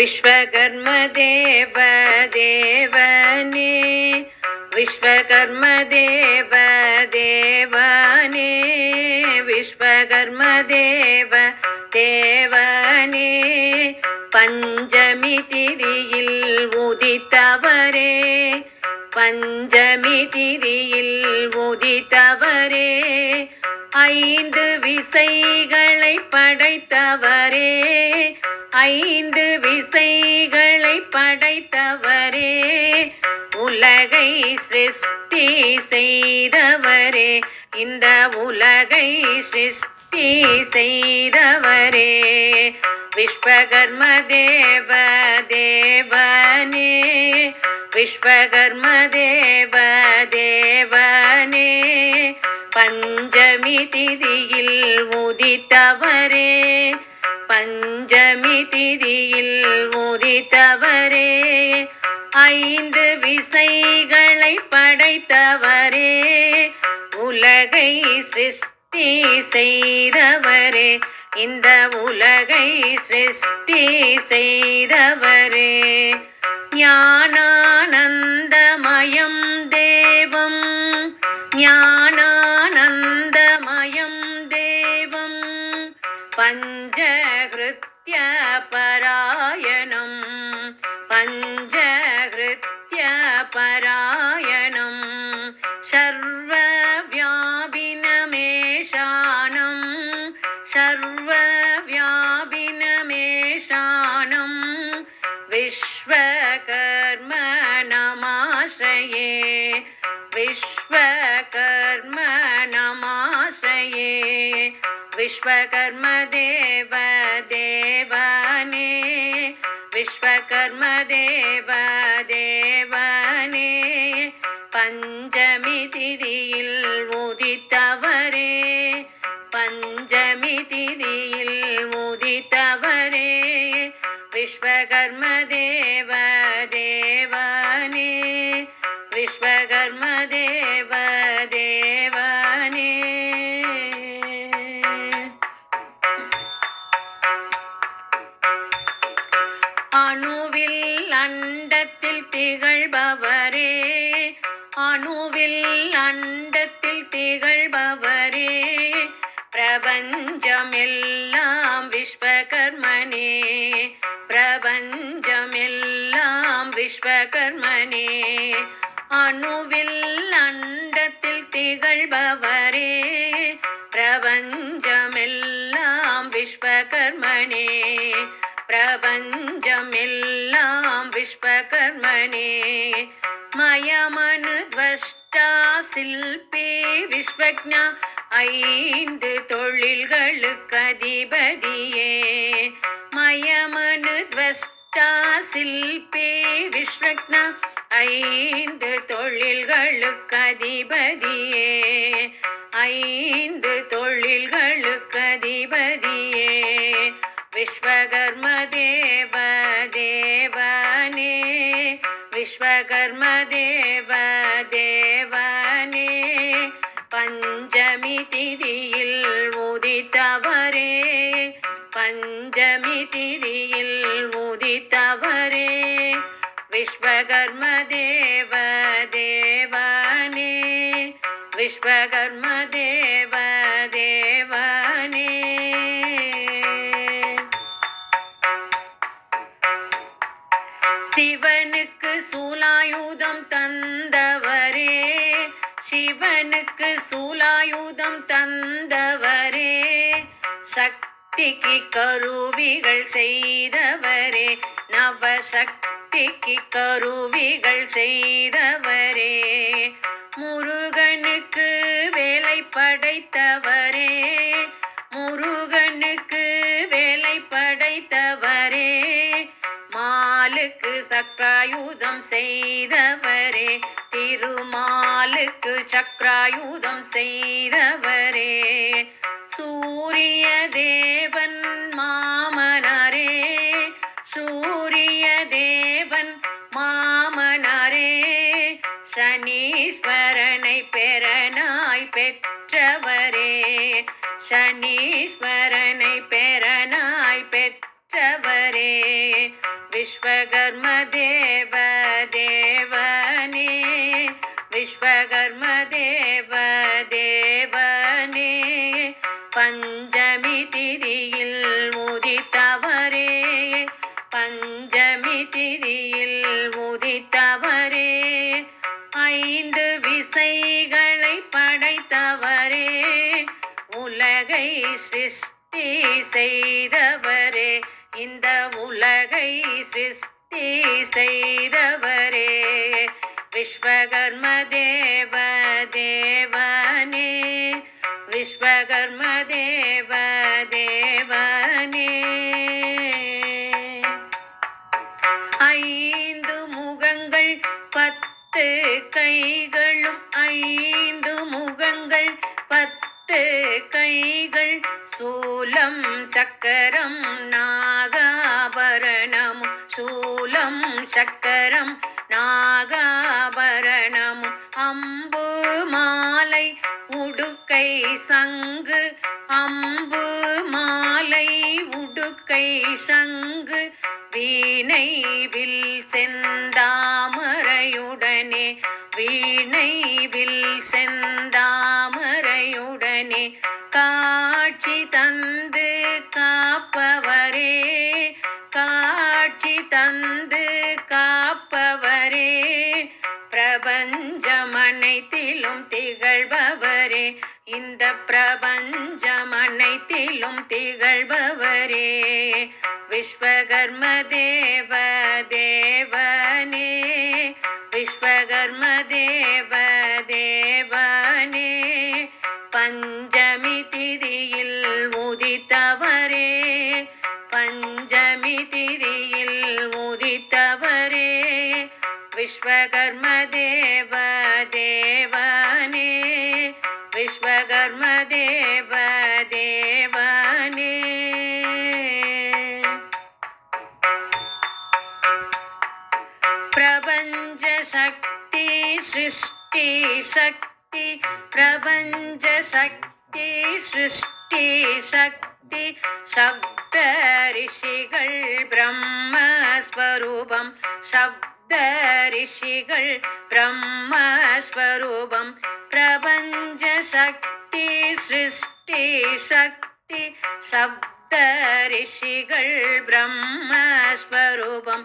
விஸ்வகர்ம தேவ தேவனே விஸ்வகர்ம தேவ தேவனே விஸ்வகர்ம தேவ தேவனே பஞ்சமி திதியில் உதித்தவரே பஞ்சமி திதியில் உதித்தவரே ஐந்து விசைகளை படைத்தவரே ஐந்து விசைகளை படைத்தவரே உலகை சிருஷ்டி செய்தவரே இந்த உலகை சிருஷ்டி செய்தவரே விஸ்வகர்ம தேவ தேவனே விஸ்வகர்ம தேவ தேவனே பஞ்சமி திதியில் உதித்தவரே பஞ்சமி திதியில் உதித்தவரே ஐந்து விசைகளை படைத்தவரே உலகை சிருஷ்டி செய்தவரே இந்த உலகை சிருஷ்டி செய்தவரே ஞானானந்தமயம் தேவம் ஞானானந்தமயம் தேவம் பஞ்சஹ்ருத்ய பராயணம் பஞ்சஹ்ருத்ய பராயணம் சர்வவ்யாபினமேஷானம் சர்வவ்யாபினமேஷானம் விஸ்வகர்ம நமாஶ்ரயே விஸ்வகர்ம நமாஶ்ரயே விஸ்வகர்ம தேவ தேவனே விஸ்வகர்ம தேவ தேவனே பஞ்சமி திதியில் உதித்தவரே பஞ்சமி திதியில் உதித்தவரே விஸ்வகர்ம தேவ தேவனே விஸ்வகர்ம தேவ தேவனே அணுவில் அண்டத்தில் திகழ்பவரே அணுவில் அண்டத்தில் திகழ்பவரே பிரபஞ்சமெல்லாம் விஸ்வகர்மனே பிரபஞ்சமெல்லாம் விஸ்வகர்மனே அணுவில் அண்டத்தில் திகழ்பவரே பிரபஞ்சமெல்லாம் விஸ்வகர்மனே பிரபஞ்சமெல்லாம் விஸ்வகர்மனே மயமனு துவஷ்டா சில்பி விஸ்வக்ஞா ஐந்து தொழில்களுக்கு அதிபதியே மயமனு துவஷ்டா சில்பி விஸ்வக்ஞா ஐந்து தொழில்களுக்கு அதிபதியே ஐந்து தொழில்களுக்கு அதிபதியே விஸ்வகர்ம தேவ தேவனே விஸ்வகர்ம தேவ தேவனே பஞ்சமி திதியில் உதித்தவரே பஞ்சமி திதியில் உதித்தவரே விஸ்வகர்ம தேவ தேவனே விஸ்வகர்ம தேவ தேவனே சிவனுக்கு சூலாயுதம் தந்தவரே சிவனுக்கு சூலாயுதம் தந்தவரே சக்திக்கு கருவிகள் செய்தவரே நவசக்திக்கு கருவிகள் செய்தவரே முருகனுக்கு வேலை படைத்தவரே முருகனுக்கு வேலை படைத்தவரே மாலுக்கு சக்ராயுதம் செய்தவரே திருமாலுக்கு சக்ராயுதம் செய்தவரே சூரிய தேவன் மாமனாரே சூரிய தேவன் மாமனாரே சனீஸ்வரனை பெறனாய் பெற்றவரே சனீஸ்வரனை பெறனாய் பெற்றவரே விஸ்வகர்ம தேவ தேவனே விஸ்வகர்ம தேவ தேவனே பஞ்சமி திதியில் உதித்தவரே பஞ்சமி திதியில் உதித்தவரே ஐந்து விசைகளை படைத்தவரே உலகை சிருஷ்டி செய்தவரே இந்த உலகை சிருஷ்டி செய்தவரே விஸ்வகர்ம தேவ தேவனே விஸ்வகர்ம தேவ தேவனே ஐந்து முகங்கள் 10 கைகளும் ஐந்து முகங்கள் 10 கைகள் சூலம் சக்கரம் நாகாபரணம் சூலம் சக்கரம் நாகாபரணம் அம்பு மாலை உடுக்கை சங்கு அம்பு மாலை உடுக்கை சங்கு வீணை வில் செந்தாமரையுடனே வீணை வில் செந்தாமரையுடனே காட்சி தந்து காப்பவரே காட்சி தந்து காப்பவரே பிரபஞ்சம் அனைத்திலும் திகழ்பவரே இந்த பிரபஞ்சம் அனைத்திலும் திகழ்பவரே விஸ்வகர்ம தேவ தேவனே விஸ்வகர்ம தேவ தேவனே பஞ்சமி திதியில் உதித்தவரே பஞ்சமி திதியில் உதித்தவரே விஸ்வகர்ம தேவ தேவனே விஸ்வகர்ம தேவ தேவனே பிரபஞ்ச சக்தி சிருஷ்டி சக்தி பிரபஞ்ச சக்தி சிருஷ்டி சக்தி சப்த ரிஷிகள் பிரம்மஸ்வரூபம் சப்த ரிஷிகள் பிரம்மஸ்வரூபம் பிரபஞ்ச சக்தி சிருஷ்டி சக்தி சப்த ரிஷிகள் பிரம்மஸ்வரூபம்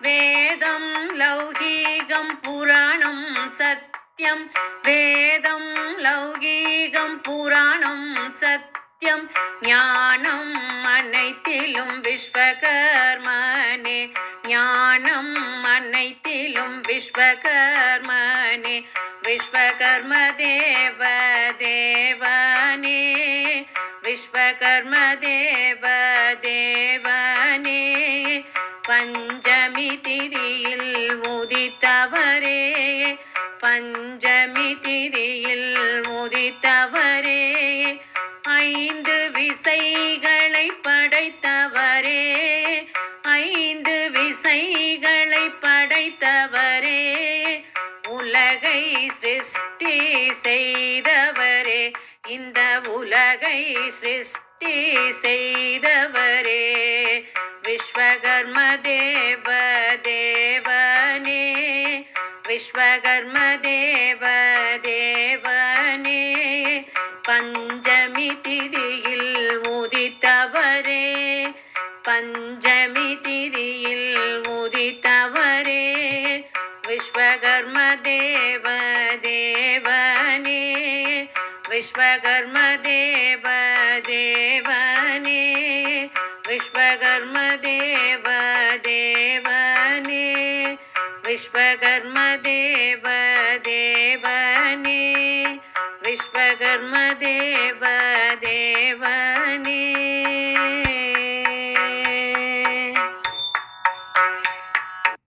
வேதம் லௌகீகம் புராணம் சத்யம் வேதம் லௌகீகம் புராணம் சத்யம் ஞானம் அனைத்திலும் விஸ்வகர்மனே ஞானம் அனைத்திலும் விஸ்வகர்மனே விஸ்வகர்ம தேவ தேவனே விஸ்வகர்ம தேவ தேவனே பஞ்சமி திதியில் உதித்தவரே பஞ்சமி திதியில் உதித்தவரே ஐந்து விசைகளை படைத்தவரே ஐந்து விசைகளை படைத்தவரே உலகை சிருஷ்டி செய்தவரே இந்த உலகை சிருஷ்டி செய்தவரே விஸ்வகர்ம தேவ தேவனே விஸ்வகர்ம தேவ தேவனே பஞ்சமி திதியில் உதித்தவரே பஞ்சமி திதியில் உதித்தவரே விஸ்வகர்ம தேவ தேவனே விஸ்வகர்ம தேவ தேவனே விஸ்வகர்ம தேவ தேவனே விஸ்வகர்ம தேவ தேவனே விஸ்வகர்ம தேவ தேவ